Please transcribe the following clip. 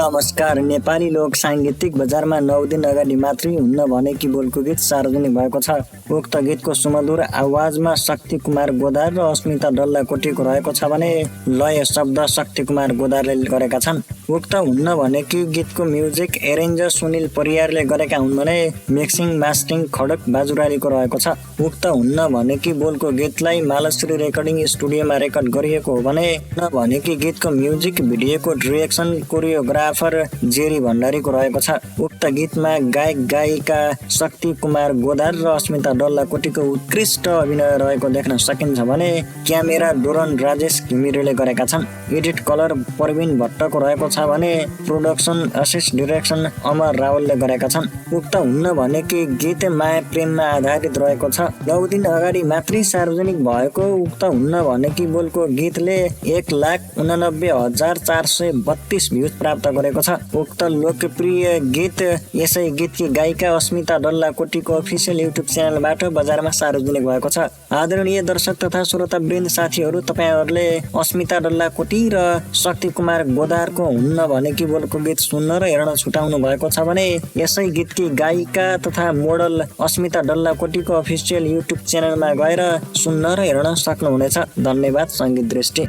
नमस्कार। नेपाली लोक साङ्गीतिक बजारमा 9 दिन अगाडि मात्रै हुन्न भनेकी बोलको गीत सार्वजनिक भएको छ। उक्त गीतको सुमधुर आवाजमा शक्ति कुमार गोदार र अस्मिता डल्लाकोटीको रहेको छ भने लय शब्द शक्ति कुमार गोदारले गरेका छन्। उक्त हुन्न भनेकी गीतको म्युजिक एरेन्जर सुनिल परियारले गरेका हुन् भने मिक्सिङ मास्टरिङ खडक बाजुरालीको रहेको छ। उक्त हुन्न भनेकी बोलको गीतलाई मालश्री रेकर्डिङ स्टुडियोमा रेकर्ड गरिएको हो भने भनेकी गीतको म्युजिक भिडियोको डिरेक्सन कोरियोग्राफर जेरी भण्डारीको रहेको छ। उक्त गीतमा गायक गायिका शक्ति कुमार गोदार र अस्मिता डल्लाकोटीको उत्कृष्ट अभिनय रहेको देख्न सकिन्छ भने क्यामेरा डोरन राजेश घिमिरेले गरेका छन्। एडिट कलर प्रवीण भट्टको रहेको छ भने प्रोडक्सन असिस्ट डिरेक्सन अमर रावलले गरेका छन्। उक्त हुन्न भनेकी गीत माया प्रेममा आधारित रहेको छ। 9 दिन अगाडि मात्रै सार्वजनिक भएको उक्त हुन्न भनेकी बोलको गीतले 1,89,432 भ्युज प्राप्त गरेको छ। उक्त लोकप्रिय गीत यसै गीतकी गायिका अस्मिता डल्लाकोटीको अफिसियल युट्युब च्यानलबाट बजारमा सार्वजनिक भएको छ। आदरणीय दर्शक तथा श्रोतावृन्द साथीहरू, तपाईहरूले अस्मिता डल्लाकोटी र शक्ति कुमार गोदारको हुन्न भनेकी बोलको गीत सुन्न र हेर्न छुटाउनु भएको छ भने यसै गीतकी गायिका तथा मोडल अस्मिता डल्लाकोटीको अफिसियल युट्युब च्यानलमा गएर सुन्न र हेर्न सक्नुहुनेछ। धन्यवाद। सङ्गीत दृष्टि।